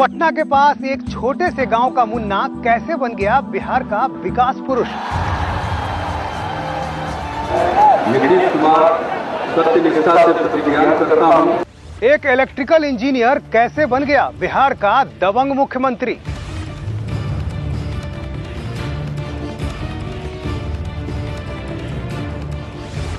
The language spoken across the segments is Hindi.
पटना के पास एक छोटे से गांव का मुन्ना कैसे बन गया बिहार का विकास पुरुष। नीतीश कुमार सत्यनिष्ठा से प्रतिज्ञा करता हूं। एक इलेक्ट्रिकल इंजीनियर कैसे बन गया बिहार का दबंग मुख्यमंत्री।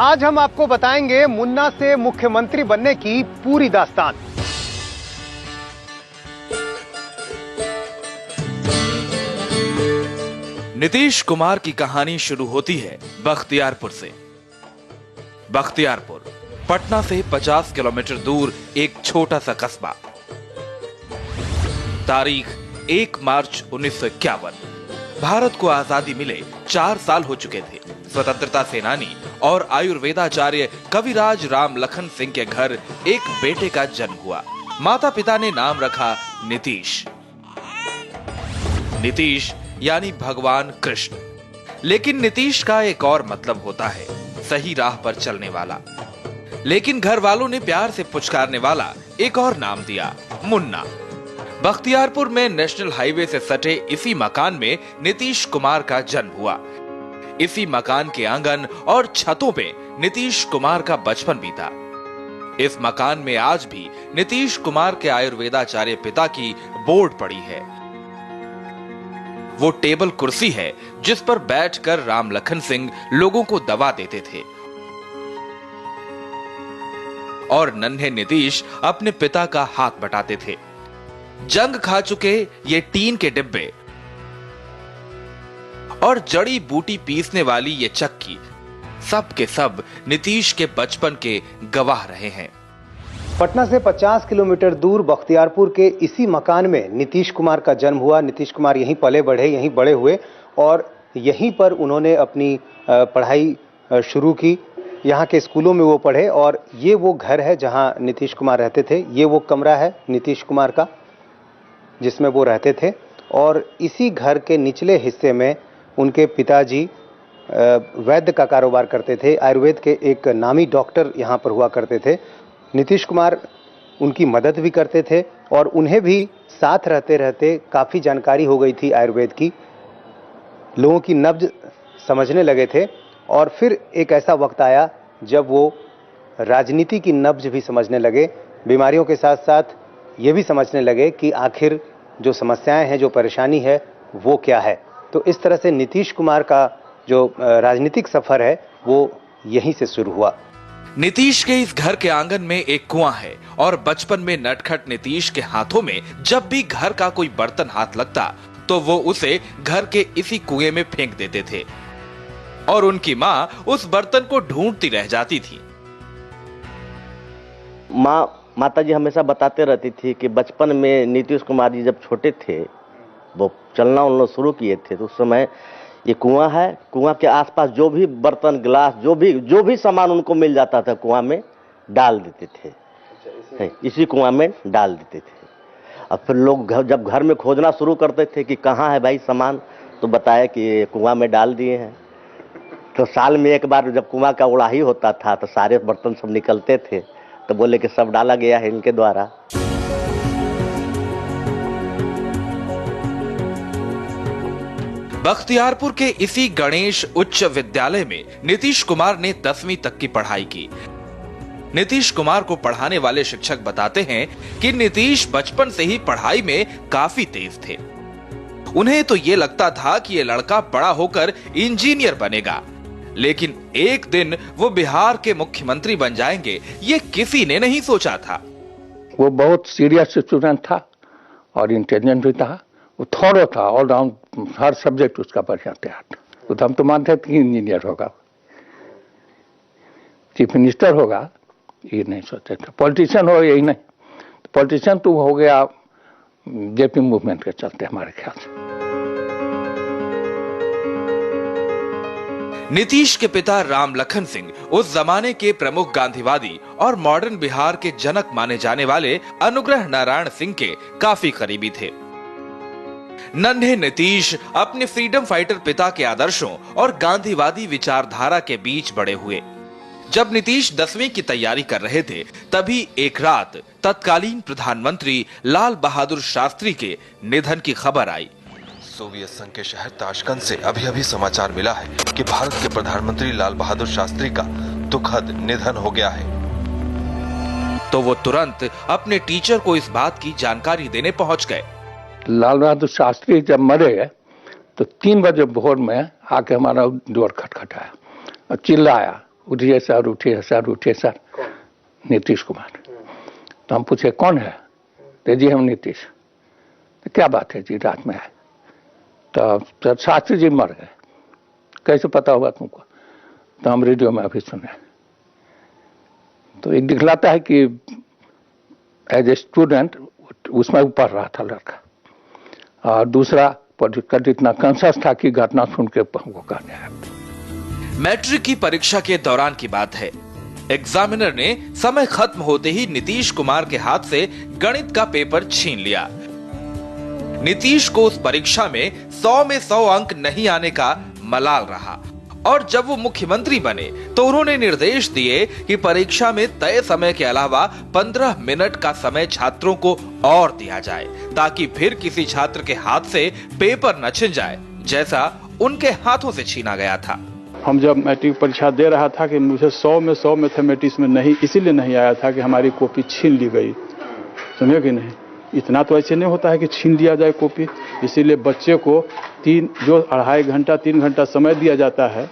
आज हम आपको बताएंगे मुन्ना से मुख्यमंत्री बनने की पूरी दास्तान। नीतीश कुमार की कहानी शुरू होती है बख्तियारपुर से। बख्तियारपुर पटना से 50 किलोमीटर दूर एक छोटा सा कस्बा। तारीख 1 मार्च 1951। भारत को आजादी मिले 4 साल हो चुके थे। स्वतंत्रता सेनानी और आयुर्वेदाचार्य कविराज राम लखन सिंह के घर एक बेटे का जन्म हुआ। माता पिता ने नाम रखा नीतीश। नीतीश यानी भगवान कृष्ण। लेकिन नीतीश का एक और मतलब होता है, सही राह पर चलने वाला। लेकिन घर वालों ने प्यार से पुचकारने वाला एक और नाम दिया, मुन्ना। बख्तियारपुर में नेशनल हाईवे से सटे इसी मकान में नीतीश कुमार का जन्म हुआ। इसी मकान के आंगन और छतों पे नीतीश कुमार का बचपन बीता। इस मकान में आज भी नीतीश कुमार के आयुर्वेदाचार्य पिता की बोर्ड पड़ी है। वो टेबल कुर्सी है जिस पर बैठकर राम लखन सिंह लोगों को दवा देते थे और नन्हे नीतीश अपने पिता का हाथ बटाते थे। जंग खा चुके ये टीन के डिब्बे और जड़ी बूटी पीसने वाली ये चक्की, सब के सब नीतीश के बचपन के गवाह रहे हैं। पटना से 50 किलोमीटर दूर बख्तियारपुर के इसी मकान में नीतीश कुमार का जन्म हुआ। नीतीश कुमार यहीं पले बढ़े, यहीं बड़े हुए और यहीं पर उन्होंने अपनी पढ़ाई शुरू की। यहाँ के स्कूलों में वो पढ़े और ये वो घर है जहाँ नीतीश कुमार रहते थे। ये वो कमरा है नीतीश कुमार का जिसमें वो रहते थे और इसी घर के निचले हिस्से में उनके पिताजी वैद्य का कारोबार करते थे। आयुर्वेद के एक नामी डॉक्टर यहाँ पर हुआ करते थे। नीतीश कुमार उनकी मदद भी करते थे और उन्हें भी साथ रहते रहते काफ़ी जानकारी हो गई थी आयुर्वेद की। लोगों की नब्ज समझने लगे थे और फिर एक ऐसा वक्त आया जब वो राजनीति की नब्ज भी समझने लगे। बीमारियों के साथ साथ ये भी समझने लगे कि आखिर जो समस्याएं हैं, जो परेशानी है वो क्या है। तो इस तरह से नीतीश कुमार का जो राजनीतिक सफ़र है वो यहीं से शुरू हुआ। नीतीश के इस घर के आंगन में एक कुआं है और बचपन में नटखट नीतीश के हाथों में जब भी घर का कोई बर्तन हाथ लगता तो वो उसे घर के इसी कुएं में फेंक देते थे और उनकी माँ उस बर्तन को ढूंढती रह जाती थी। माता जी हमेशा बताते रहती थी कि बचपन में नीतीश कुमार जी जब छोटे थे, वो चलना उलना शुरू किए थे तो उस समय ये कुआं है। कुआं के आसपास जो भी बर्तन गिलास जो भी सामान उनको मिल जाता था कुआं में डाल देते थे। इसी कुआं में डाल देते थे। अब फिर लोग जब घर में खोजना शुरू करते थे कि कहाँ है भाई सामान, तो बताया कि कुआं में डाल दिए हैं। तो साल में एक बार जब कुआं का उड़ाही होता था तो सारे बर्तन सब निकलते थे तो बोले कि सब डाला गया है इनके द्वारा। बख्तियारपुर के इसी गणेश उच्च विद्यालय में नीतीश कुमार ने 10वीं तक की पढ़ाई की। नीतीश कुमार को पढ़ाने वाले शिक्षक बताते हैं कि नीतीश बचपन से ही पढ़ाई में काफी तेज थे। उन्हें तो ये लगता था कि ये लड़का बड़ा होकर इंजीनियर बनेगा, लेकिन एक दिन वो बिहार के मुख्यमंत्री बन जाएंगे ये किसी ने नहीं सोचा था। वो बहुत सीरियस स्टूडेंट था और इंटेलिजेंट भी था। वो थॉरो था, ऑल राउंड हर सब्जेक्ट उसका बढ़िया था। तो हम तो मानते थे कि इंजीनियर होगा, चीफ मिनिस्टर होगा, ये नहीं सोचते थे। पॉलिटिशियन हो यही नहीं, तो पॉलिटिशियन तो हो गया जेपी मूवमेंट के चलते हमारे ख्याल से। नीतीश के पिता राम लखन सिंह उस जमाने के प्रमुख गांधीवादी और मॉडर्न बिहार के जनक माने जाने वाले अनुग्रह नारायण सिंह के काफी करीबी थे। नन्हे नीतीश अपने फ्रीडम फाइटर पिता के आदर्शों और गांधीवादी विचारधारा के बीच बड़े हुए। जब नीतीश 10वीं की तैयारी कर रहे थे, तभी एक रात तत्कालीन प्रधानमंत्री लाल बहादुर शास्त्री के निधन की खबर आई। सोवियत संघ के शहर ताशकंद से अभी-अभी समाचार मिला है कि भारत के प्रधानमंत्री लाल बहादुर शास्त्री का दुखद निधन हो गया है। तो वो तुरंत अपने टीचर को इस बात की जानकारी देने पहुंच गए। लाल बहादुर शास्त्री जब मरे तो 3 बजे भोर में आके हमारा डोर खटखटाया और चिल्लाया, उठिए सर, उठिए सर, उठिए सर। नीतीश कुमार। तो हम पूछे कौन है? तो जी हम नीतीश। तो क्या बात है जी, रात में आए? तो शास्त्री जी मर गए। कैसे पता हुआ तुमको? तो हम रेडियो में अभी सुने। तो एक दिखलाता है कि एज ए स्टूडेंट उसमें पढ़ रहा था लड़का, और दूसरा पॉलिटिकल इतना कंसस था कि घटना सुन के हमको कहने आया। मैट्रिक की परीक्षा के दौरान की बात है। एग्जामिनर ने समय खत्म होते ही नीतीश कुमार के हाथ से गणित का पेपर छीन लिया। नीतीश को उस परीक्षा में 100 में 100 अंक नहीं आने का मलाल रहा, और जब वो मुख्यमंत्री बने तो उन्होंने निर्देश दिए कि परीक्षा में तय समय के अलावा 15 मिनट का समय छात्रों को और दिया जाए, ताकि फिर किसी छात्र के हाथ से पेपर न छिन जाए, जैसा उनके हाथों से छीना गया था। हम जब मैट्रिक परीक्षा दे रहा था कि मुझे 100 में 100 मैथमेटिक्स में नहीं, इसीलिए नहीं आया था कि हमारी कॉपी छीन ली गई। समझे कि नहीं? इतना तो ऐसे नहीं होता है कि छीन लिया जाए कॉपी। इसीलिए बच्चे को 2.5 घंटा 3 घंटा समय दिया जाता है,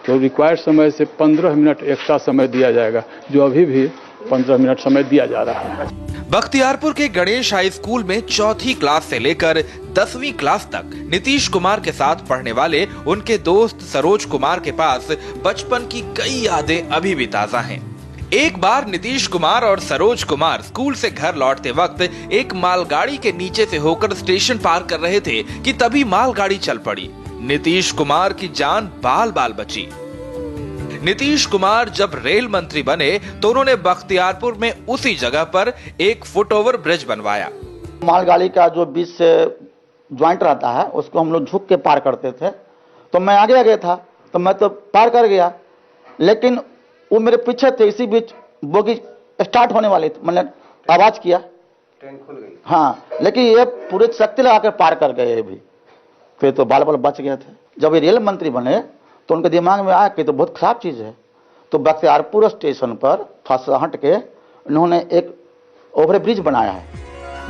तो रिक्वायर्ड समय से 15 मिनट एक्स्ट्रा समय दिया जाएगा, जो अभी भी 15 मिनट समय दिया जा रहा है। बख्तियारपुर के गणेश हाई स्कूल में 4th क्लास से लेकर 10वीं क्लास तक नीतीश कुमार के साथ पढ़ने वाले उनके दोस्त सरोज कुमार के पास बचपन की कई यादें अभी भी ताजा हैं। एक बार नीतीश कुमार और सरोज कुमार स्कूल से घर लौटते वक्त एक मालगाड़ी के नीचे से होकर स्टेशन पार कर रहे थे कि तभी मालगाड़ी चल पड़ी। नीतीश कुमार की जान बाल बाल बची। नीतीश कुमार जब रेल मंत्री बने तो उन्होंने बख्तियारपुर में उसी जगह पर एक फुटओवर ब्रिज बनवाया। मालगाड़ी का जो बीच से ज्वाइंट रहता है उसको हम लोग झुक के पार करते थे, तो मैं आगे था तो मैं तो पार कर गया, लेकिन वो मेरे पीछे थे। इसी बीच बोगी स्टार्ट होने वाली थी, मैंने आवाज किया, ट्रेन खुल गई। हाँ, लेकिन ये पूरे शक्ति लगा के पार कर गए भी, फिर तो बाल बाल बच गए थे। जब ये रेल मंत्री बने तो उनके दिमाग में आया कि तो बहुत खराब चीज है, तो बख्तियारपुर स्टेशन पर फसहट के उन्होंने एक ओवर ब्रिज बनाया है।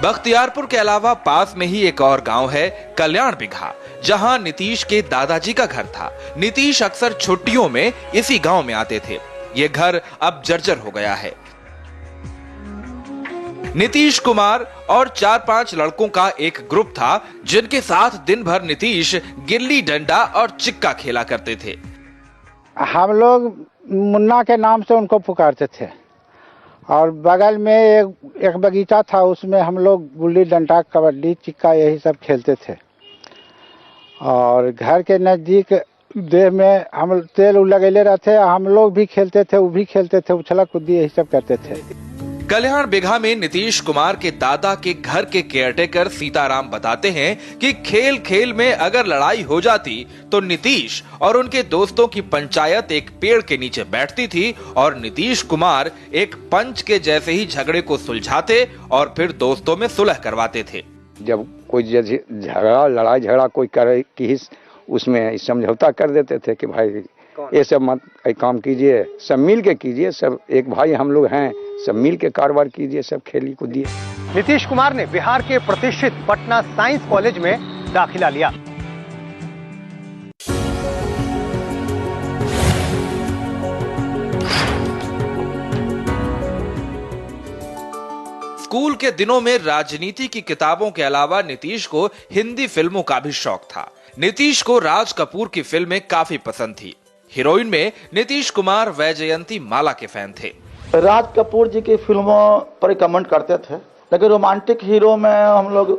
बख्तियारपुर के अलावा पास में ही एक और गांव है कल्याण बिघा, जहां नीतीश के दादाजी का घर था। नीतीश अक्सर छुट्टियों में इसी गांव में आते थे। ये घर अब जर्जर हो गया है। नीतीश कुमार और 4-5 लड़कों का एक ग्रुप था जिनके साथ दिन भर नीतीश गिल्ली डंडा और चिक्का खेला करते थे। हम लोग मुन्ना के नाम से उनको पुकारते थे, और बगल में एक बगीचा था, उसमें हम लोग गुल्ली डंडा, कबड्डी, चिक्का यही सब खेलते थे। और घर के नजदीक देह में हम तेल लगेले रहते, हम लोग भी खेलते थे, वो भी खेलते थे, उछला कूदी यही सब करते थे। कल्याण बिघा में नीतीश कुमार के दादा के घर के केयरटेकर सीताराम बताते हैं कि खेल खेल में अगर लड़ाई हो जाती तो नीतीश और उनके दोस्तों की पंचायत एक पेड़ के नीचे बैठती थी और नीतीश कुमार एक पंच के जैसे ही झगड़े को सुलझाते और फिर दोस्तों में सुलह करवाते थे। जब कोई झगड़ा लड़ाई झगड़ा कोई करे कि उसमें समझौता कर देते थे कि भाई ये सब मत काम कीजिए, सब मिल के कीजिए, सब एक भाई हम लोग हैं, सब मिल के कारोबार कीजिए, सब खेली कूदिए। नीतीश कुमार ने बिहार के प्रतिष्ठित पटना साइंस कॉलेज में दाखिला लिया। स्कूल के दिनों में राजनीति की किताबों के अलावा नीतीश को हिंदी फिल्मों का भी शौक था। नीतीश को राज कपूर की फिल्में काफी पसंद थी। हीरोइन में नीतीश कुमार वैजयंती माला के फैन थे। राज कपूर जी की फिल्मों पर कमेंट करते थे, लेकिन रोमांटिक हीरो में हम लोग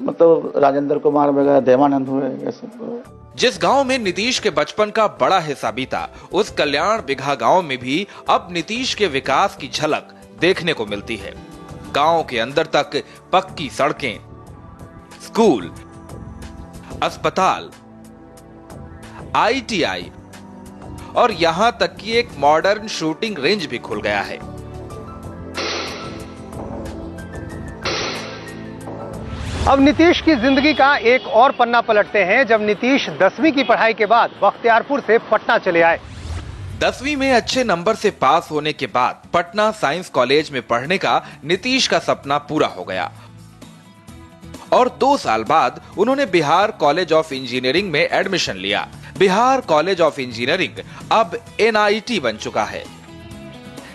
मतलब राजेंद्र कुमार वगैरह, देवानंद हुए, ये सब। जिस गांव में नीतीश के बचपन का बड़ा हिस्सा बीता, उस कल्याण बिघा गांव में भी अब नीतीश के विकास की झलक देखने को मिलती है। गांव के अंदर तक पक्की सड़कें, स्कूल, अस्पताल, ITI और यहां तक कि एक मॉडर्न शूटिंग रेंज भी खुल गया है। अब नीतीश की जिंदगी का एक और पन्ना पलटते हैं जब नीतीश 10वीं की पढ़ाई के बाद बख्तियारपुर से पटना चले आए। 10वीं में अच्छे नंबर से पास होने के बाद पटना साइंस कॉलेज में पढ़ने का नीतीश का सपना पूरा हो गया और 2 साल बाद उन्होंने बिहार कॉलेज ऑफ इंजीनियरिंग में एडमिशन लिया। बिहार कॉलेज ऑफ इंजीनियरिंग अब NIT बन चुका है।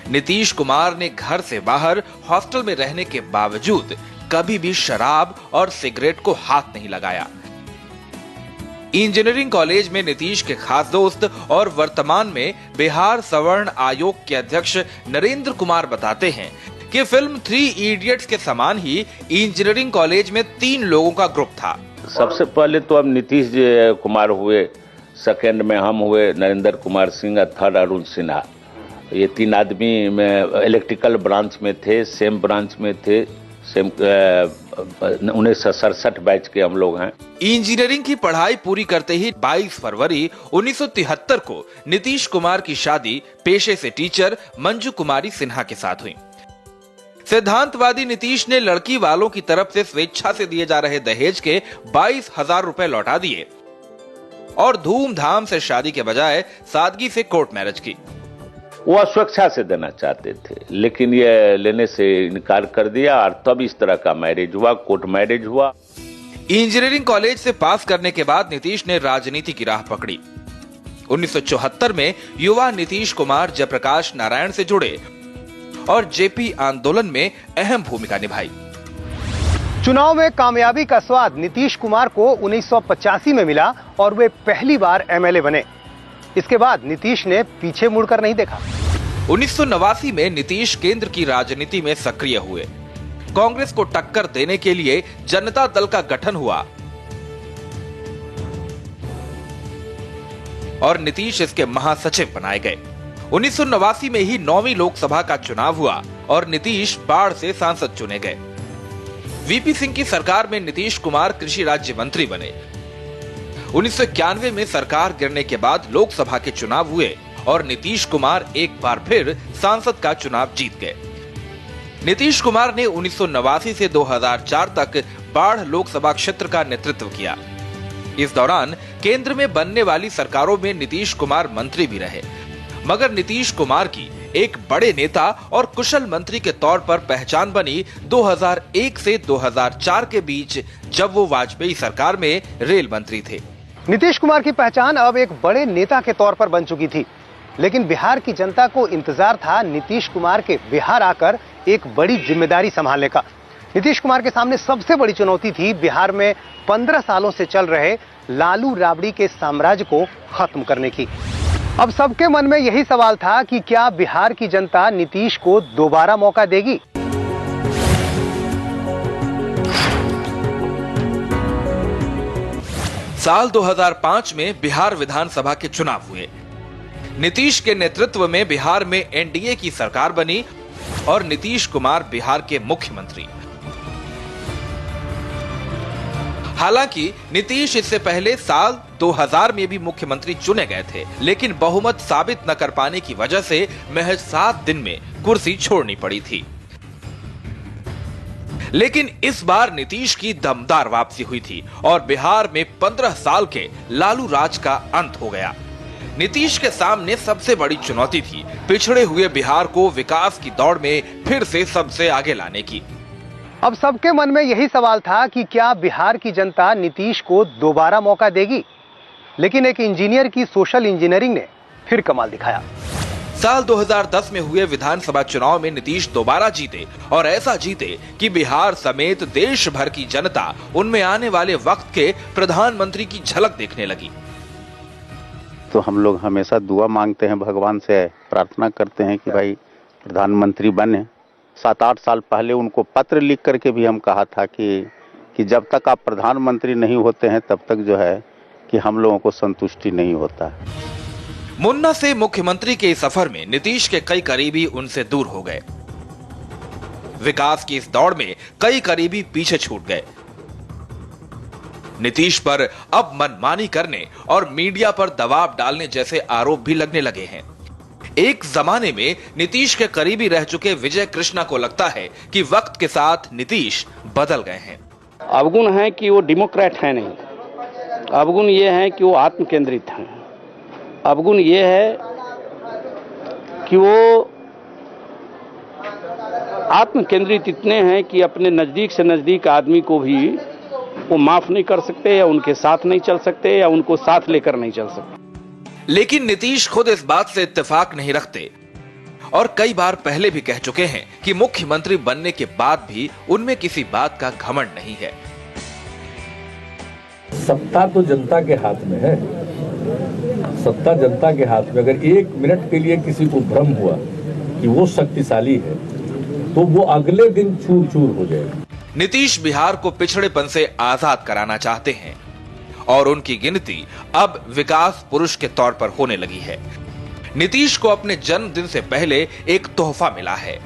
नीतीश कुमार ने घर से बाहर हॉस्टल में रहने के बावजूद कभी भी शराब और सिगरेट को हाथ नहीं लगाया। इंजीनियरिंग कॉलेज में नीतीश के खास दोस्त और वर्तमान में बिहार सवर्ण आयोग के अध्यक्ष नरेंद्र कुमार बताते हैं कि फिल्म 3 इडियट्स के समान ही इंजीनियरिंग कॉलेज में 3 लोगों का ग्रुप था। सबसे पहले तो अब नीतीश कुमार हुए, सेकंड में हम हुए नरेंद्र कुमार सिंह, थर्ड अरुण सिन्हा। ये 3 आदमी में इलेक्ट्रिकल ब्रांच में थे, सेम ब्रांच में थे, सेम 1967 बैच के हम लोग हैं। इंजीनियरिंग की पढ़ाई पूरी करते ही 22 फरवरी 1973 को नीतीश कुमार की शादी पेशे से टीचर मंजू कुमारी सिन्हा के साथ हुई। सिद्धांतवादी नीतीश ने लड़की वालों की तरफ से स्वेच्छा से दिए जा रहे दहेज के 22,000 रुपए लौटा दिए और धूमधाम से शादी के बजाय सादगी से कोर्ट मैरिज की। वो स्वेच्छा से देना चाहते थे लेकिन ये लेने से इनकार कर दिया और तब इस तरह का मैरिज हुआ, कोर्ट मैरिज हुआ। इंजीनियरिंग कॉलेज से पास करने के बाद नीतीश ने राजनीति की राह पकड़ी। 1974 में युवा नीतीश कुमार जयप्रकाश नारायण से जुड़े और जेपी आंदोलन में अहम भूमिका निभाई। चुनाव में कामयाबी का स्वाद नीतीश कुमार को 1985 में मिला और वे पहली बार MLA बने। इसके बाद नीतीश ने पीछे मुड़कर नहीं देखा। 1989 में नीतीश केंद्र की राजनीति में सक्रिय हुए। कांग्रेस को टक्कर देने के लिए जनता दल का गठन हुआ और नीतीश इसके महासचिव बनाए गए। 1989 में ही 9वीं लोकसभा का चुनाव हुआ और नीतीश बाढ़ से सांसद चुने गए। वीपी सिंह की सरकार में नीतीश कुमार कृषि राज्य मंत्री बने। 1991 में सरकार गिरने के बाद लोकसभा के चुनाव हुए और नीतीश कुमार एक बार फिर सांसद का चुनाव जीत गए। नीतीश कुमार ने 1989 से 2004 तक बाढ़ लोकसभा क्षेत्र का नेतृत्व किया। इस दौरान केंद्र में बनने वाली सरकारों में नीतीश कुमार मंत्री भी रहे, मगर नीतीश कुमार की एक बड़े नेता और कुशल मंत्री के तौर पर पहचान बनी 2001 से 2004 के बीच, जब वो वाजपेयी सरकार में रेल मंत्री थे। नीतीश कुमार की पहचान अब एक बड़े नेता के तौर पर बन चुकी थी, लेकिन बिहार की जनता को इंतजार था नीतीश कुमार के बिहार आकर एक बड़ी जिम्मेदारी संभालने का। नीतीश कुमार के सामने सबसे बड़ी चुनौती थी बिहार में 15 सालों से चल रहे लालू राबड़ी के साम्राज्य को खत्म करने की। अब सबके मन में यही सवाल था कि क्या बिहार की जनता नीतीश को दोबारा मौका देगी। साल 2005 में बिहार विधानसभा के चुनाव हुए। नीतीश के नेतृत्व में बिहार में एनडीए की सरकार बनी और नीतीश कुमार बिहार के मुख्यमंत्री। हालांकि नीतीश इससे पहले साल 2000 में भी मुख्यमंत्री चुने गए थे, लेकिन बहुमत साबित न कर पाने की वजह से महज 7 दिन में कुर्सी छोड़नी पड़ी थी। लेकिन इस बार नीतीश की दमदार वापसी हुई थी और बिहार में 15 साल के लालू राज का अंत हो गया। नीतीश के सामने सबसे बड़ी चुनौती थी पिछड़े हुए बिहार को विकास की दौड़ में फिर से सबसे आगे लाने की। अब सबके मन में यही सवाल था कि क्या बिहार की जनता नीतीश को दोबारा मौका देगी, लेकिन एक इंजीनियर की सोशल इंजीनियरिंग ने फिर कमाल दिखाया। साल 2010 में हुए विधानसभा चुनाव में नीतीश दोबारा जीते और ऐसा जीते कि बिहार समेत देश भर की जनता उनमें आने वाले वक्त के प्रधानमंत्री की झलक देखने लगी। तो हम लोग हमेशा दुआ मांगते हैं, भगवान से प्रार्थना करते हैं कि भाई प्रधानमंत्री बने। 7-8 साल पहले उनको पत्र लिख करके भी हम कहा था कि जब तक आप प्रधानमंत्री नहीं होते हैं तब तक जो है कि हम लोगों को संतुष्टि नहीं होता। मुन्ना से मुख्यमंत्री के सफर में नीतीश के कई करीबी उनसे दूर हो गए। विकास की इस दौड़ में कई करीबी पीछे छूट गए। नीतीश पर अब मनमानी करने और मीडिया पर दबाव डालने जैसे आरोप भी लगने लगे हैं। एक जमाने में नीतीश के करीबी रह चुके विजय कृष्णा को लगता है कि वक्त के साथ नीतीश बदल गए हैं। अवगुण है कि वो डेमोक्रेट है नहीं, अवगुण ये है कि वो आत्म केंद्रित हैं, अवगुण ये है कि वो आत्म केंद्रित इतने हैं कि अपने नजदीक से नजदीक आदमी को भी वो माफ नहीं कर सकते, या उनके साथ नहीं चल सकते, या उनको साथ लेकर नहीं चल सकते। लेकिन नीतीश खुद इस बात से इत्तेफाक नहीं रखते और कई बार पहले भी कह चुके हैं कि मुख्यमंत्री बनने के बाद भी उनमें किसी बात का घमंड नहीं है। सत्ता तो जनता के हाथ में है, सत्ता जनता के हाथ में। अगर एक मिनट के लिए किसी को भ्रम हुआ कि वो शक्तिशाली है तो वो अगले दिन चूर चूर हो जाएगा। नीतीश बिहार को पिछड़ेपन से आजाद कराना चाहते हैं और उनकी गिनती अब विकास पुरुष के तौर पर होने लगी है। नीतीश को अपने जन्मदिन से पहले एक तोहफा मिला है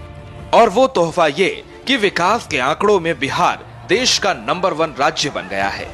और वो तोहफा ये कि विकास के आंकड़ों में बिहार देश का नंबर 1 राज्य बन गया है।